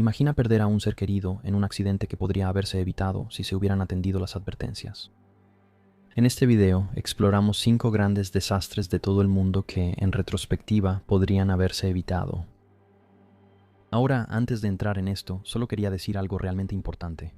Imagina perder a un ser querido en un accidente que podría haberse evitado si se hubieran atendido las advertencias. En este video exploramos 5 grandes desastres de todo el mundo que, en retrospectiva, podrían haberse evitado. Ahora, antes de entrar en esto, solo quería decir algo realmente importante.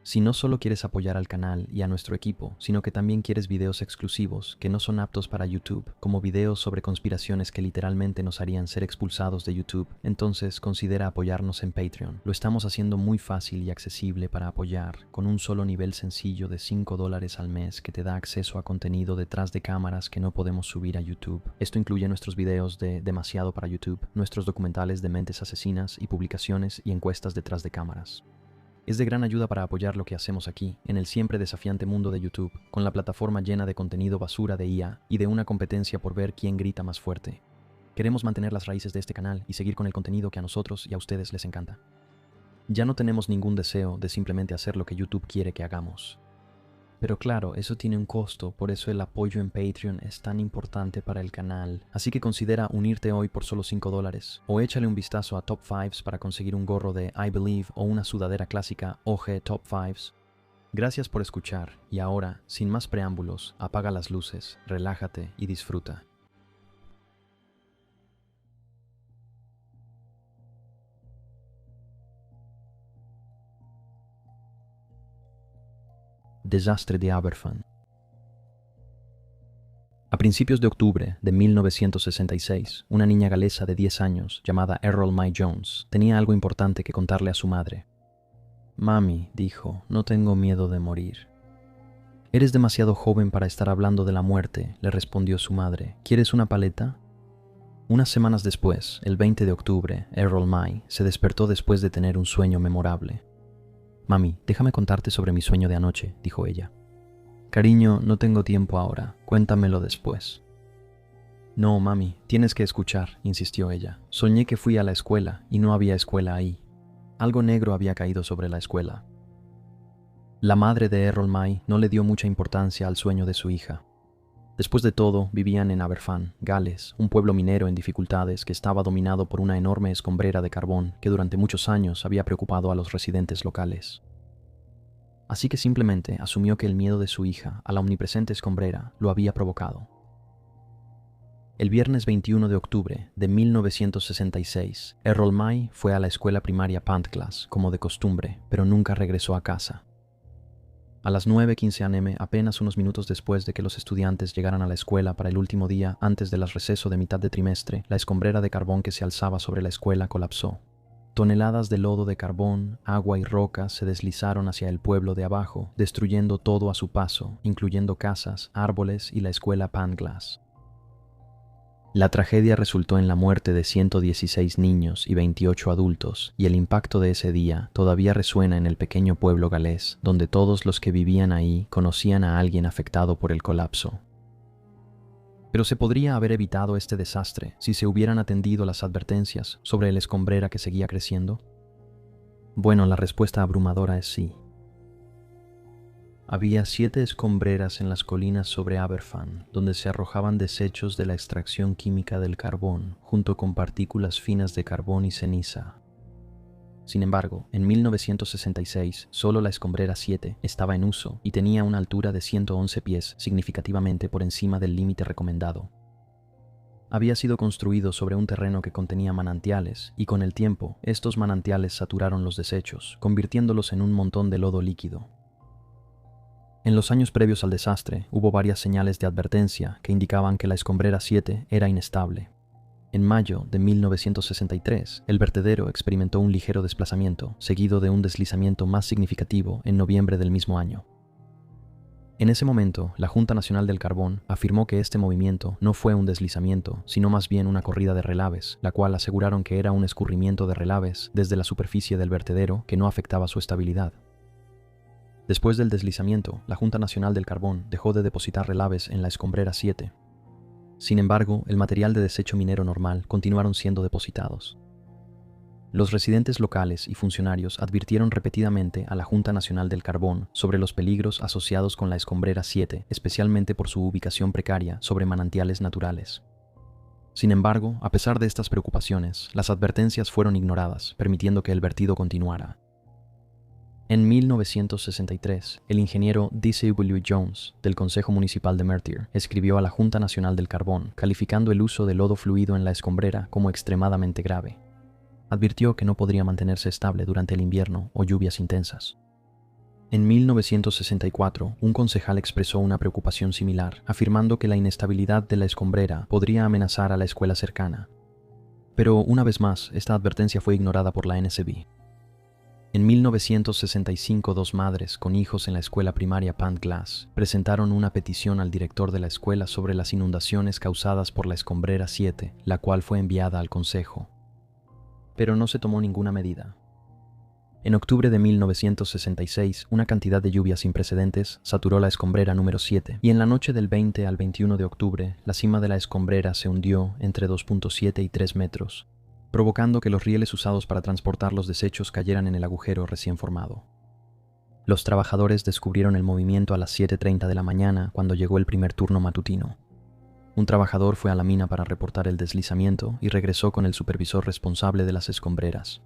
Si no solo quieres apoyar al canal y a nuestro equipo, sino que también quieres videos exclusivos que no son aptos para YouTube, como videos sobre conspiraciones que literalmente nos harían ser expulsados de YouTube, entonces considera apoyarnos en Patreon. Lo estamos haciendo muy fácil y accesible para apoyar, con un solo nivel sencillo de $5 al mes que te da acceso a contenido detrás de cámaras que no podemos subir a YouTube. Esto incluye nuestros videos de Demasiado para YouTube, nuestros documentales de mentes asesinas y publicaciones y encuestas detrás de cámaras. Es de gran ayuda para apoyar lo que hacemos aquí, en el siempre desafiante mundo de YouTube, con la plataforma llena de contenido basura de IA y de una competencia por ver quién grita más fuerte. Queremos mantener las raíces de este canal y seguir con el contenido que a nosotros y a ustedes les encanta. Ya no tenemos ningún deseo de simplemente hacer lo que YouTube quiere que hagamos. Pero claro, eso tiene un costo, por eso el apoyo en Patreon es tan importante para el canal. Así que considera unirte hoy por solo $5, o échale un vistazo a Top 5s para conseguir un gorro de I Believe o una sudadera clásica OG Top 5s. Gracias por escuchar, y ahora, sin más preámbulos, apaga las luces, relájate y disfruta. Desastre de Aberfan. A principios de octubre de 1966, una niña galesa de 10 años, llamada Errol May Jones, tenía algo importante que contarle a su madre. «Mami», dijo, «no tengo miedo de morir». «Eres demasiado joven para estar hablando de la muerte», le respondió su madre. «¿Quieres una paleta?». Unas semanas después, el 20 de octubre, Errol May se despertó después de tener un sueño memorable. «Mami, déjame contarte sobre mi sueño de anoche», dijo ella. «Cariño, no tengo tiempo ahora, cuéntamelo después». «No, mami, tienes que escuchar», insistió ella. «Soñé que fui a la escuela y no había escuela ahí. Algo negro había caído sobre la escuela». La madre de Errol May no le dio mucha importancia al sueño de su hija. Después de todo, vivían en Aberfan, Gales, un pueblo minero en dificultades que estaba dominado por una enorme escombrera de carbón que durante muchos años había preocupado a los residentes locales. Así que simplemente asumió que el miedo de su hija a la omnipresente escombrera lo había provocado. El viernes 21 de octubre de 1966, Errol May fue a la escuela primaria Pantglas, como de costumbre, pero nunca regresó a casa. A las 9:15 am, apenas unos minutos después de que los estudiantes llegaran a la escuela para el último día antes del receso de mitad de trimestre, la escombrera de carbón que se alzaba sobre la escuela colapsó. Toneladas de lodo de carbón, agua y rocas se deslizaron hacia el pueblo de abajo, destruyendo todo a su paso, incluyendo casas, árboles y la escuela Pantglas. La tragedia resultó en la muerte de 116 niños y 28 adultos, y el impacto de ese día todavía resuena en el pequeño pueblo galés, donde todos los que vivían ahí conocían a alguien afectado por el colapso. Pero ¿se podría haber evitado este desastre si se hubieran atendido las advertencias sobre la escombrera que seguía creciendo? Bueno, la respuesta abrumadora es sí. Había 7 escombreras en las colinas sobre Aberfan, donde se arrojaban desechos de la extracción química del carbón, junto con partículas finas de carbón y ceniza. Sin embargo, en 1966, solo la escombrera 7 estaba en uso y tenía una altura de 111 pies, significativamente por encima del límite recomendado. Había sido construido sobre un terreno que contenía manantiales, y con el tiempo, estos manantiales saturaron los desechos, convirtiéndolos en un montón de lodo líquido. En los años previos al desastre, hubo varias señales de advertencia que indicaban que la escombrera 7 era inestable. En mayo de 1963, el vertedero experimentó un ligero desplazamiento, seguido de un deslizamiento más significativo en noviembre del mismo año. En ese momento, la Junta Nacional del Carbón afirmó que este movimiento no fue un deslizamiento, sino más bien una corrida de relaves, la cual aseguraron que era un escurrimiento de relaves desde la superficie del vertedero que no afectaba su estabilidad. Después del deslizamiento, la Junta Nacional del Carbón dejó de depositar relaves en la escombrera 7. Sin embargo, el material de desecho minero normal continuaron siendo depositados. Los residentes locales y funcionarios advirtieron repetidamente a la Junta Nacional del Carbón sobre los peligros asociados con la escombrera 7, especialmente por su ubicación precaria sobre manantiales naturales. Sin embargo, a pesar de estas preocupaciones, las advertencias fueron ignoradas, permitiendo que el vertido continuara. En 1963, el ingeniero D.C.W. Jones, del Consejo Municipal de Merthyr, escribió a la Junta Nacional del Carbón, calificando el uso de lodo fluido en la escombrera como extremadamente grave. Advirtió que no podría mantenerse estable durante el invierno o lluvias intensas. En 1964, un concejal expresó una preocupación similar, afirmando que la inestabilidad de la escombrera podría amenazar a la escuela cercana. Pero, una vez más, esta advertencia fue ignorada por la NSB. En 1965, dos madres con hijos en la escuela primaria Pant Glass presentaron una petición al director de la escuela sobre las inundaciones causadas por la escombrera 7, la cual fue enviada al consejo. Pero no se tomó ninguna medida. En octubre de 1966, una cantidad de lluvia sin precedentes saturó la escombrera número 7, y en la noche del 20 al 21 de octubre, la cima de la escombrera se hundió entre 2.7 y 3 metros, provocando que los rieles usados para transportar los desechos cayeran en el agujero recién formado. Los trabajadores descubrieron el movimiento a las 7:30 de la mañana cuando llegó el primer turno matutino. Un trabajador fue a la mina para reportar el deslizamiento y regresó con el supervisor responsable de las escombreras.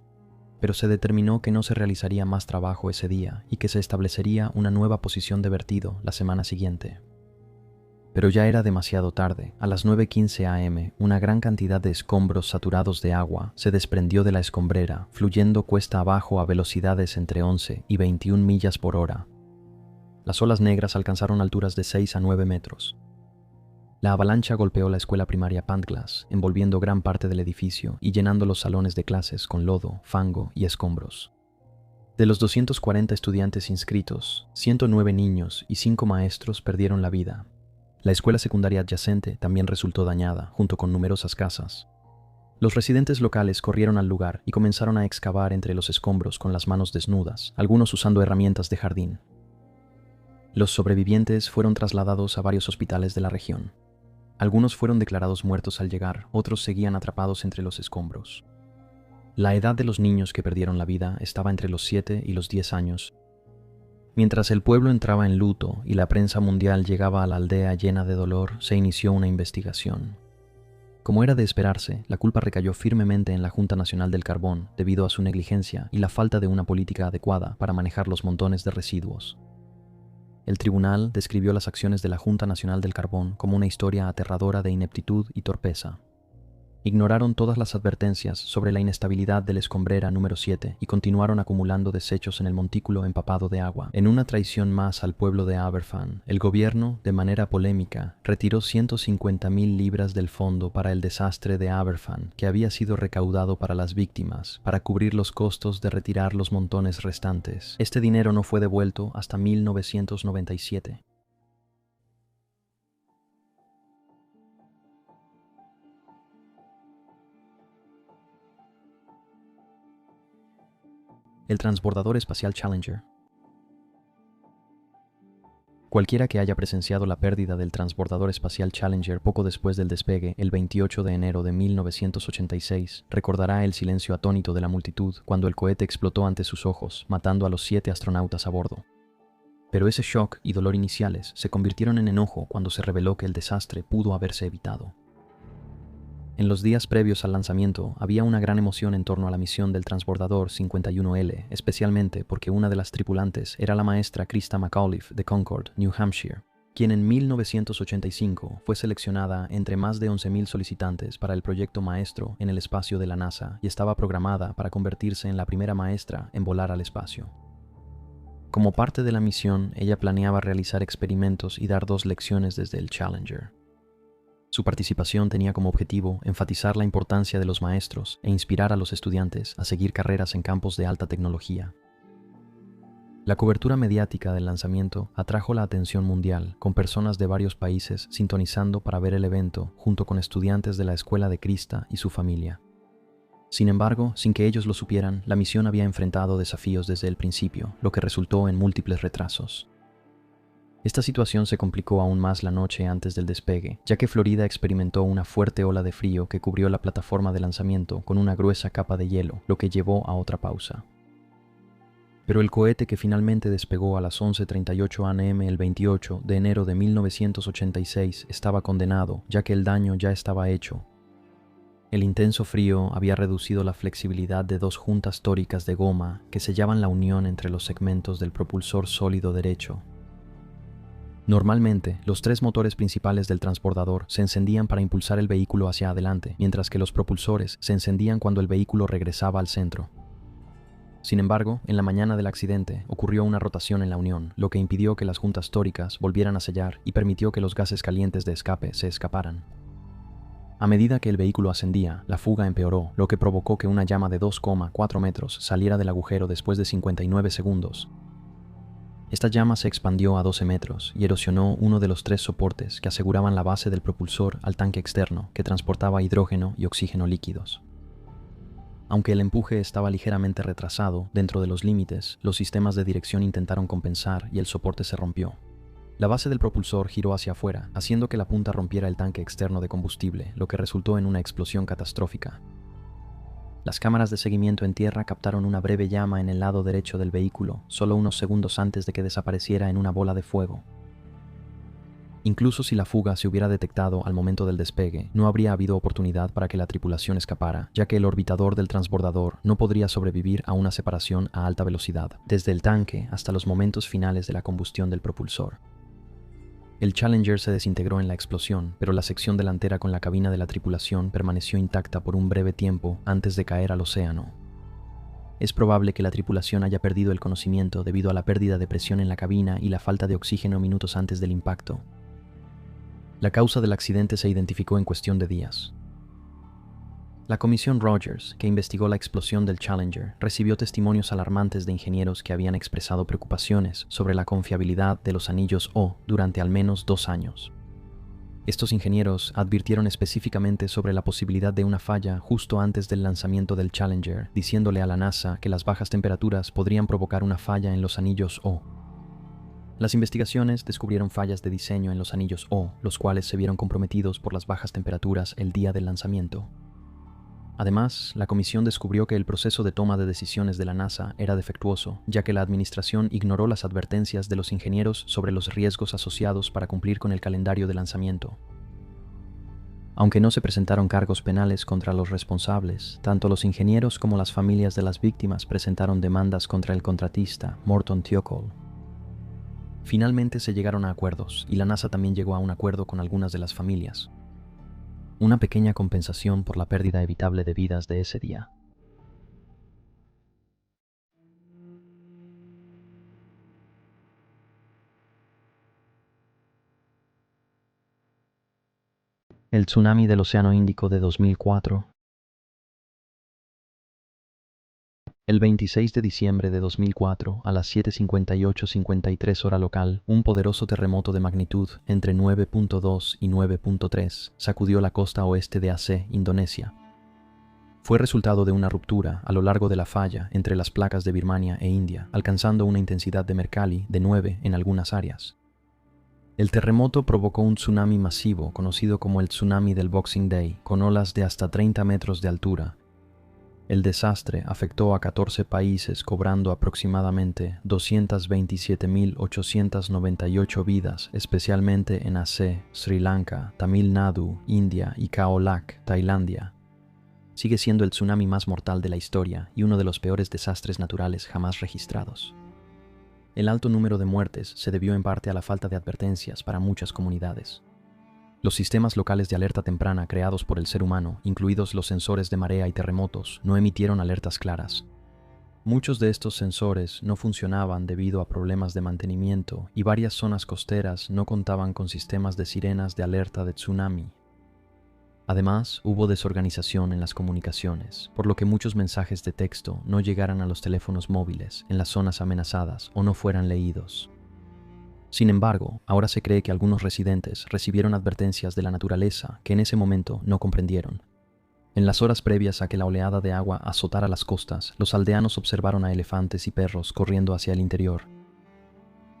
Pero se determinó que no se realizaría más trabajo ese día y que se establecería una nueva posición de vertido la semana siguiente. Pero ya era demasiado tarde. A las 9:15 am, una gran cantidad de escombros saturados de agua se desprendió de la escombrera, fluyendo cuesta abajo a velocidades entre 11 y 21 millas por hora. Las olas negras alcanzaron alturas de 6 a 9 metros. La avalancha golpeó la escuela primaria Pant Glass, envolviendo gran parte del edificio y llenando los salones de clases con lodo, fango y escombros. De los 240 estudiantes inscritos, 109 niños y 5 maestros perdieron la vida. La escuela secundaria adyacente también resultó dañada, junto con numerosas casas. Los residentes locales corrieron al lugar y comenzaron a excavar entre los escombros con las manos desnudas, algunos usando herramientas de jardín. Los sobrevivientes fueron trasladados a varios hospitales de la región. Algunos fueron declarados muertos al llegar, otros seguían atrapados entre los escombros. La edad de los niños que perdieron la vida estaba entre los 7 y los 10 años. Mientras el pueblo entraba en luto y la prensa mundial llegaba a la aldea llena de dolor, se inició una investigación. Como era de esperarse, la culpa recayó firmemente en la Junta Nacional del Carbón debido a su negligencia y la falta de una política adecuada para manejar los montones de residuos. El tribunal describió las acciones de la Junta Nacional del Carbón como una historia aterradora de ineptitud y torpeza. Ignoraron todas las advertencias sobre la inestabilidad de la escombrera número 7 y continuaron acumulando desechos en el montículo empapado de agua. En una traición más al pueblo de Aberfan, el gobierno, de manera polémica, retiró 150,000 libras del fondo para el desastre de Aberfan, que había sido recaudado para las víctimas, para cubrir los costos de retirar los montones restantes. Este dinero no fue devuelto hasta 1997. El transbordador espacial Challenger. Cualquiera que haya presenciado la pérdida del transbordador espacial Challenger poco después del despegue, el 28 de enero de 1986, recordará el silencio atónito de la multitud cuando el cohete explotó ante sus ojos, matando a los 7 astronautas a bordo. Pero ese shock y dolor iniciales se convirtieron en enojo cuando se reveló que el desastre pudo haberse evitado. En los días previos al lanzamiento había una gran emoción en torno a la misión del transbordador 51L, especialmente porque una de las tripulantes era la maestra Krista McAuliffe de Concord, New Hampshire, quien en 1985 fue seleccionada entre más de 11,000 solicitantes para el proyecto maestro en el espacio de la NASA y estaba programada para convertirse en la primera maestra en volar al espacio. Como parte de la misión, ella planeaba realizar experimentos y dar 2 lecciones desde el Challenger. Su participación tenía como objetivo enfatizar la importancia de los maestros e inspirar a los estudiantes a seguir carreras en campos de alta tecnología. La cobertura mediática del lanzamiento atrajo la atención mundial, con personas de varios países sintonizando para ver el evento junto con estudiantes de la escuela de Krista y su familia. Sin embargo, sin que ellos lo supieran, la misión había enfrentado desafíos desde el principio, lo que resultó en múltiples retrasos. Esta situación se complicó aún más la noche antes del despegue, ya que Florida experimentó una fuerte ola de frío que cubrió la plataforma de lanzamiento con una gruesa capa de hielo, lo que llevó a otra pausa. Pero el cohete que finalmente despegó a las 11:38 am el 28 de enero de 1986 estaba condenado, ya que el daño ya estaba hecho. El intenso frío había reducido la flexibilidad de dos juntas tóricas de goma que sellaban la unión entre los segmentos del propulsor sólido derecho. Normalmente, los tres motores principales del transbordador se encendían para impulsar el vehículo hacia adelante, mientras que los propulsores se encendían cuando el vehículo regresaba al centro. Sin embargo, en la mañana del accidente ocurrió una rotación en la unión, lo que impidió que las juntas tóricas volvieran a sellar y permitió que los gases calientes de escape se escaparan. A medida que el vehículo ascendía, la fuga empeoró, lo que provocó que una llama de 2,4 metros saliera del agujero después de 59 segundos. Esta llama se expandió a 12 metros y erosionó uno de los tres soportes que aseguraban la base del propulsor al tanque externo que transportaba hidrógeno y oxígeno líquidos. Aunque el empuje estaba ligeramente retrasado dentro de los límites, los sistemas de dirección intentaron compensar y el soporte se rompió. La base del propulsor giró hacia afuera, haciendo que la punta rompiera el tanque externo de combustible, lo que resultó en una explosión catastrófica. Las cámaras de seguimiento en tierra captaron una breve llama en el lado derecho del vehículo, solo unos segundos antes de que desapareciera en una bola de fuego. Incluso si la fuga se hubiera detectado al momento del despegue, no habría habido oportunidad para que la tripulación escapara, ya que el orbitador del transbordador no podría sobrevivir a una separación a alta velocidad, desde el tanque hasta los momentos finales de la combustión del propulsor. El Challenger se desintegró en la explosión, pero la sección delantera con la cabina de la tripulación permaneció intacta por un breve tiempo antes de caer al océano. Es probable que la tripulación haya perdido el conocimiento debido a la pérdida de presión en la cabina y la falta de oxígeno minutos antes del impacto. La causa del accidente se identificó en cuestión de días. La Comisión Rogers, que investigó la explosión del Challenger, recibió testimonios alarmantes de ingenieros que habían expresado preocupaciones sobre la confiabilidad de los anillos O durante al menos 2 años. Estos ingenieros advirtieron específicamente sobre la posibilidad de una falla justo antes del lanzamiento del Challenger, diciéndole a la NASA que las bajas temperaturas podrían provocar una falla en los anillos O. Las investigaciones descubrieron fallas de diseño en los anillos O, los cuales se vieron comprometidos por las bajas temperaturas el día del lanzamiento. Además, la comisión descubrió que el proceso de toma de decisiones de la NASA era defectuoso, ya que la administración ignoró las advertencias de los ingenieros sobre los riesgos asociados para cumplir con el calendario de lanzamiento. Aunque no se presentaron cargos penales contra los responsables, tanto los ingenieros como las familias de las víctimas presentaron demandas contra el contratista, Morton Thiokol. Finalmente se llegaron a acuerdos, y la NASA también llegó a un acuerdo con algunas de las familias. Una pequeña compensación por la pérdida evitable de vidas de ese día. El tsunami del Océano Índico de 2004. El 26 de diciembre de 2004, a las 7:58:53 hora local, un poderoso terremoto de magnitud entre 9.2 y 9.3 sacudió la costa oeste de Aceh, Indonesia. Fue resultado de una ruptura a lo largo de la falla entre las placas de Birmania e India, alcanzando una intensidad de Mercalli de 9 en algunas áreas. El terremoto provocó un tsunami masivo conocido como el tsunami del Boxing Day, con olas de hasta 30 metros de altura. El desastre afectó a 14 países, cobrando aproximadamente 227.898 vidas, especialmente en Aceh, Sri Lanka, Tamil Nadu, India y Khao Lak, Tailandia. Sigue siendo el tsunami más mortal de la historia y uno de los peores desastres naturales jamás registrados. El alto número de muertes se debió en parte a la falta de advertencias para muchas comunidades. Los sistemas locales de alerta temprana creados por el ser humano, incluidos los sensores de marea y terremotos, no emitieron alertas claras. Muchos de estos sensores no funcionaban debido a problemas de mantenimiento y varias zonas costeras no contaban con sistemas de sirenas de alerta de tsunami. Además, hubo desorganización en las comunicaciones, por lo que muchos mensajes de texto no llegaran a los teléfonos móviles en las zonas amenazadas o no fueran leídos. Sin embargo, ahora se cree que algunos residentes recibieron advertencias de la naturaleza que en ese momento no comprendieron. En las horas previas a que la oleada de agua azotara las costas, los aldeanos observaron a elefantes y perros corriendo hacia el interior.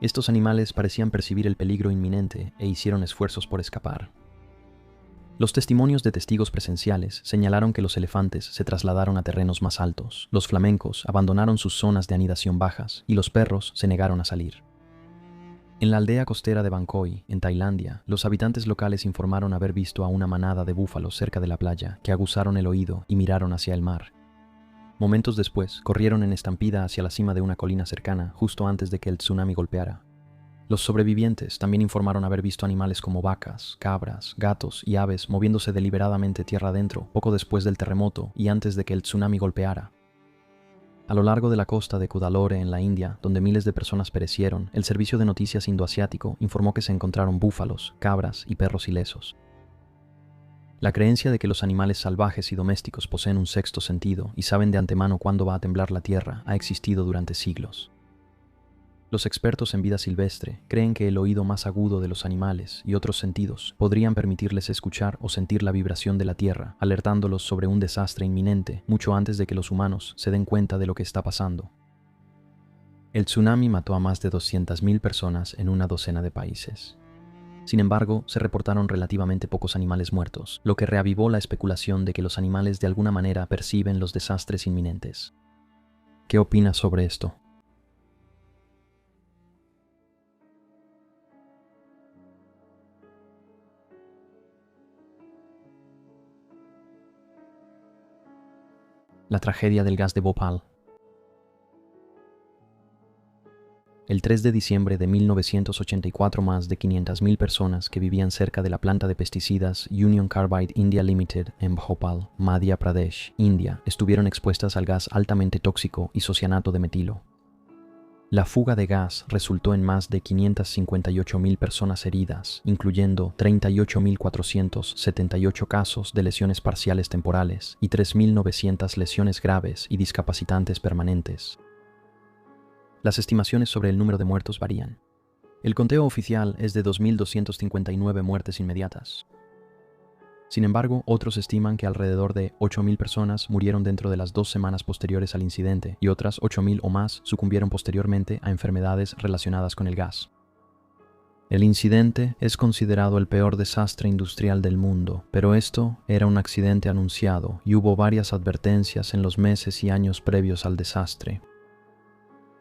Estos animales parecían percibir el peligro inminente e hicieron esfuerzos por escapar. Los testimonios de testigos presenciales señalaron que los elefantes se trasladaron a terrenos más altos, los flamencos abandonaron sus zonas de anidación bajas y los perros se negaron a salir. En la aldea costera de Bangkok, en Tailandia, los habitantes locales informaron haber visto a una manada de búfalos cerca de la playa que aguzaron el oído y miraron hacia el mar. Momentos después, corrieron en estampida hacia la cima de una colina cercana, justo antes de que el tsunami golpeara. Los sobrevivientes también informaron haber visto animales como vacas, cabras, gatos y aves moviéndose deliberadamente tierra adentro poco después del terremoto y antes de que el tsunami golpeara. A lo largo de la costa de Cuddalore, en la India, donde miles de personas perecieron, el servicio de noticias indoasiático informó que se encontraron búfalos, cabras y perros ilesos. La creencia de que los animales salvajes y domésticos poseen un sexto sentido y saben de antemano cuándo va a temblar la tierra ha existido durante siglos. Los expertos en vida silvestre creen que el oído más agudo de los animales y otros sentidos podrían permitirles escuchar o sentir la vibración de la tierra, alertándolos sobre un desastre inminente mucho antes de que los humanos se den cuenta de lo que está pasando. El tsunami mató a más de 200.000 personas en una docena de países. Sin embargo, se reportaron relativamente pocos animales muertos, lo que reavivó la especulación de que los animales de alguna manera perciben los desastres inminentes. ¿Qué opinas sobre esto? La tragedia del gas de Bhopal. El 3 de diciembre de 1984, más de 500.000 personas que vivían cerca de la planta de pesticidas Union Carbide India Limited en Bhopal, Madhya Pradesh, India, estuvieron expuestas al gas altamente tóxico isocianato de metilo. La fuga de gas resultó en más de 558.000 personas heridas, incluyendo 38.478 casos de lesiones parciales temporales y 3.900 lesiones graves y discapacitantes permanentes. Las estimaciones sobre el número de muertos varían. El conteo oficial es de 2.259 muertes inmediatas. Sin embargo, otros estiman que alrededor de 8.000 personas murieron dentro de las 2 semanas posteriores al incidente y otras 8.000 o más sucumbieron posteriormente a enfermedades relacionadas con el gas. El incidente es considerado el peor desastre industrial del mundo, pero esto era un accidente anunciado y hubo varias advertencias en los meses y años previos al desastre.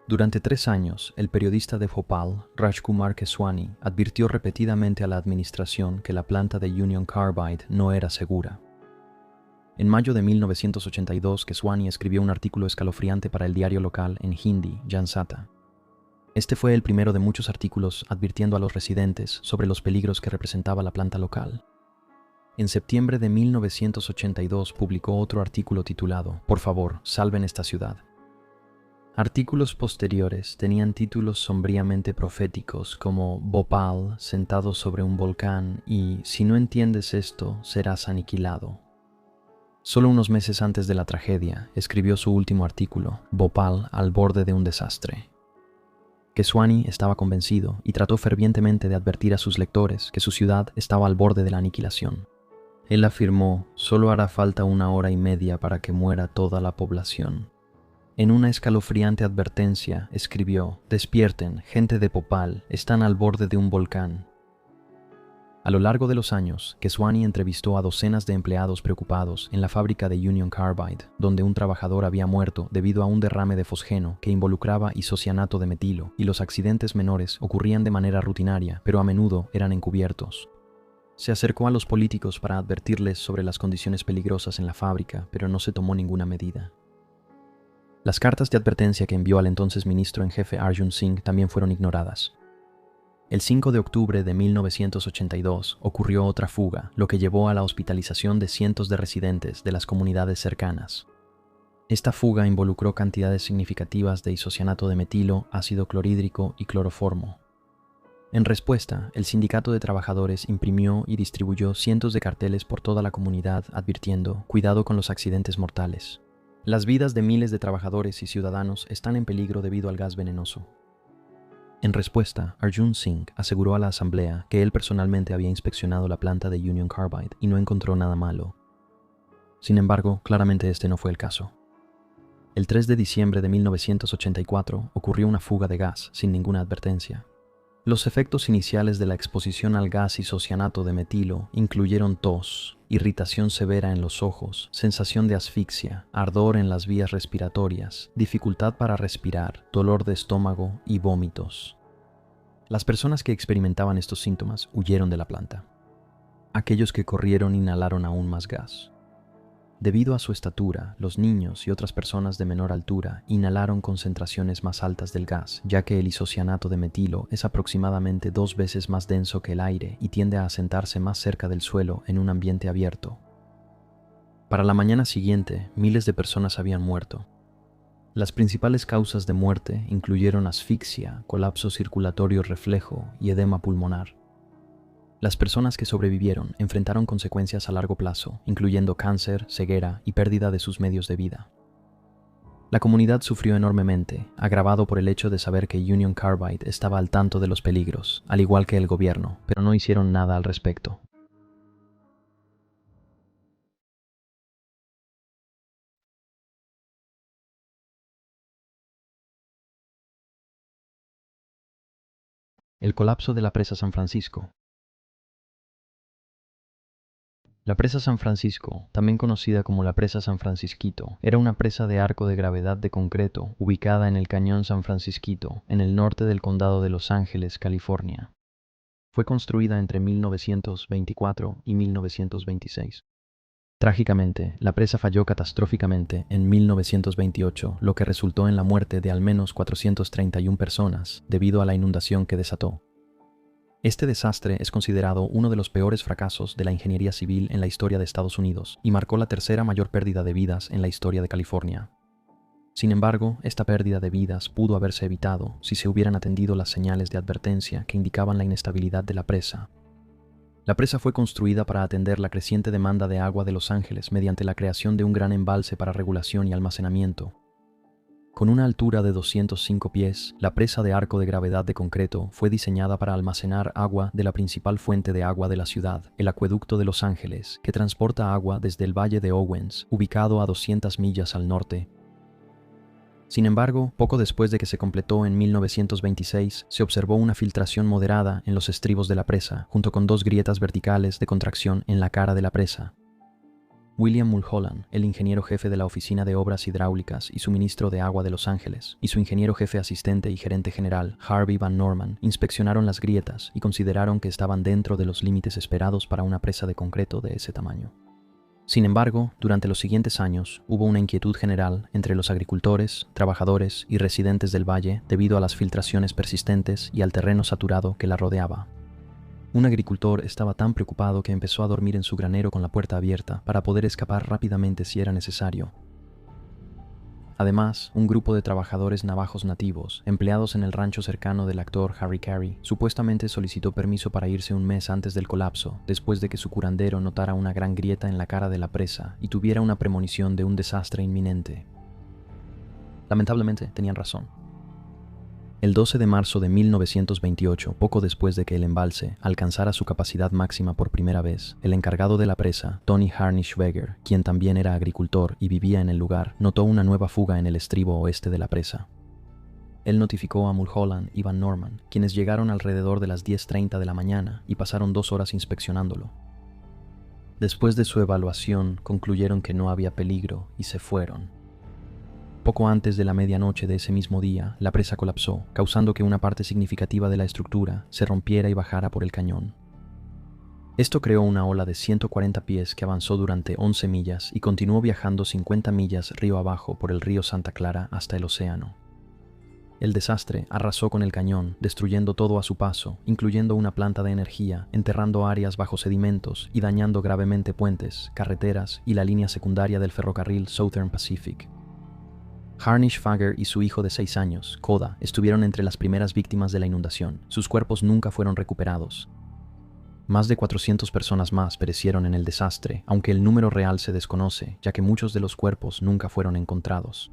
Durante 3 años, el periodista de Bhopal, Rajkumar Keswani, advirtió repetidamente a la administración que la planta de Union Carbide no era segura. En mayo de 1982, Keswani escribió un artículo escalofriante para el diario local en hindi, Jansata. Este fue el primero de muchos artículos advirtiendo a los residentes sobre los peligros que representaba la planta local. En septiembre de 1982 publicó otro artículo titulado «Por favor, salven esta ciudad». Artículos posteriores tenían títulos sombríamente proféticos como Bhopal sentado sobre un volcán y Si no entiendes esto, serás aniquilado. Solo unos meses antes de la tragedia, escribió su último artículo, Bhopal al borde de un desastre. Keswani estaba convencido y trató fervientemente de advertir a sus lectores que su ciudad estaba al borde de la aniquilación. Él afirmó, solo hará falta 1 hora y media para que muera toda la población. En una escalofriante advertencia, escribió, «Despierten, gente de Bhopal, están al borde de un volcán». A lo largo de los años, Keswani entrevistó a docenas de empleados preocupados en la fábrica de Union Carbide, donde un trabajador había muerto debido a un derrame de fosgeno que involucraba isocianato de metilo, y los accidentes menores ocurrían de manera rutinaria, pero a menudo eran encubiertos. Se acercó a los políticos para advertirles sobre las condiciones peligrosas en la fábrica, pero no se tomó ninguna medida. Las cartas de advertencia que envió al entonces ministro en jefe Arjun Singh también fueron ignoradas. El 5 de octubre de 1982 ocurrió otra fuga, lo que llevó a la hospitalización de cientos de residentes de las comunidades cercanas. Esta fuga involucró cantidades significativas de isocianato de metilo, ácido clorhídrico y cloroformo. En respuesta, el sindicato de trabajadores imprimió y distribuyó cientos de carteles por toda la comunidad advirtiendo «Cuidado con los accidentes mortales». Las vidas de miles de trabajadores y ciudadanos están en peligro debido al gas venenoso. En respuesta, Arjun Singh aseguró a la asamblea que él personalmente había inspeccionado la planta de Union Carbide y no encontró nada malo. Sin embargo, claramente este no fue el caso. El 3 de diciembre de 1984 ocurrió una fuga de gas sin ninguna advertencia. Los efectos iniciales de la exposición al gas isocianato de metilo incluyeron tos, irritación severa en los ojos, sensación de asfixia, ardor en las vías respiratorias, dificultad para respirar, dolor de estómago y vómitos. Las personas que experimentaban estos síntomas huyeron de la planta. Aquellos que corrieron inhalaron aún más gas. Debido a su estatura, los niños y otras personas de menor altura inhalaron concentraciones más altas del gas, ya que el isocianato de metilo es aproximadamente 2 veces más denso que el aire y tiende a asentarse más cerca del suelo en un ambiente abierto. Para la mañana siguiente, miles de personas habían muerto. Las principales causas de muerte incluyeron asfixia, colapso circulatorio reflejo y edema pulmonar. Las personas que sobrevivieron enfrentaron consecuencias a largo plazo, incluyendo cáncer, ceguera y pérdida de sus medios de vida. La comunidad sufrió enormemente, agravado por el hecho de saber que Union Carbide estaba al tanto de los peligros, al igual que el gobierno, pero no hicieron nada al respecto. El colapso de la presa San Francisco. La presa San Francisco, también conocida como la presa San Francisquito, era una presa de arco de gravedad de concreto ubicada en el cañón San Francisquito, en el norte del condado de Los Ángeles, California. Fue construida entre 1924 y 1926. Trágicamente, la presa falló catastróficamente en 1928, lo que resultó en la muerte de al menos 431 personas debido a la inundación que desató. Este desastre es considerado uno de los peores fracasos de la ingeniería civil en la historia de Estados Unidos y marcó la tercera mayor pérdida de vidas en la historia de California. Sin embargo, esta pérdida de vidas pudo haberse evitado si se hubieran atendido las señales de advertencia que indicaban la inestabilidad de la presa. La presa fue construida para atender la creciente demanda de agua de Los Ángeles mediante la creación de un gran embalse para regulación y almacenamiento. Con una altura de 205 pies, la presa de arco de gravedad de concreto fue diseñada para almacenar agua de la principal fuente de agua de la ciudad, el Acueducto de Los Ángeles, que transporta agua desde el Valle de Owens, ubicado a 200 millas al norte. Sin embargo, poco después de que se completó en 1926, se observó una filtración moderada en los estribos de la presa, junto con 2 grietas verticales de contracción en la cara de la presa. William Mulholland, el ingeniero jefe de la Oficina de Obras Hidráulicas y Suministro de Agua de Los Ángeles, y su ingeniero jefe asistente y gerente general, Harvey Van Norman, inspeccionaron las grietas y consideraron que estaban dentro de los límites esperados para una presa de concreto de ese tamaño. Sin embargo, durante los siguientes años, hubo una inquietud general entre los agricultores, trabajadores y residentes del valle debido a las filtraciones persistentes y al terreno saturado que la rodeaba. Un agricultor estaba tan preocupado que empezó a dormir en su granero con la puerta abierta para poder escapar rápidamente si era necesario. Además, un grupo de trabajadores navajos nativos, empleados en el rancho cercano del actor Harry Carey, supuestamente solicitó permiso para irse un mes antes del colapso, después de que su curandero notara una gran grieta en la cara de la presa y tuviera una premonición de un desastre inminente. Lamentablemente, tenían razón. El 12 de marzo de 1928, poco después de que el embalse alcanzara su capacidad máxima por primera vez, el encargado de la presa, Tony Harnisch-Weger, quien también era agricultor y vivía en el lugar, notó una nueva fuga en el estribo oeste de la presa. Él notificó a Mulholland y Van Norman, quienes llegaron alrededor de las 10:30 de la mañana y pasaron 2 horas inspeccionándolo. Después de su evaluación, concluyeron que no había peligro y se fueron. Poco antes de la medianoche de ese mismo día, la presa colapsó, causando que una parte significativa de la estructura se rompiera y bajara por el cañón. Esto creó una ola de 140 pies que avanzó durante 11 millas y continuó viajando 50 millas río abajo por el río Santa Clara hasta el océano. El desastre arrasó con el cañón, destruyendo todo a su paso, incluyendo una planta de energía, enterrando áreas bajo sedimentos y dañando gravemente puentes, carreteras y la línea secundaria del ferrocarril Southern Pacific. Harnisch-Weger y su hijo de 6 años, Koda, estuvieron entre las primeras víctimas de la inundación. Sus cuerpos nunca fueron recuperados. Más de 400 personas más perecieron en el desastre, aunque el número real se desconoce, ya que muchos de los cuerpos nunca fueron encontrados.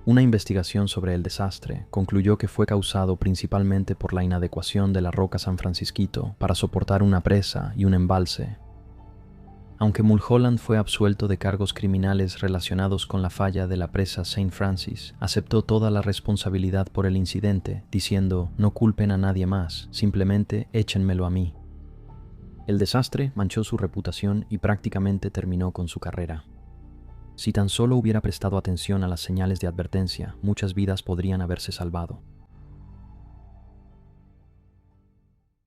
Una investigación sobre el desastre concluyó que fue causado principalmente por la inadecuación de la roca San Francisquito para soportar una presa y un embalse. Aunque Mulholland fue absuelto de cargos criminales relacionados con la falla de la presa St. Francis, aceptó toda la responsabilidad por el incidente, diciendo: "No culpen a nadie más, simplemente échenmelo a mí". El desastre manchó su reputación y prácticamente terminó con su carrera. Si tan solo hubiera prestado atención a las señales de advertencia, muchas vidas podrían haberse salvado.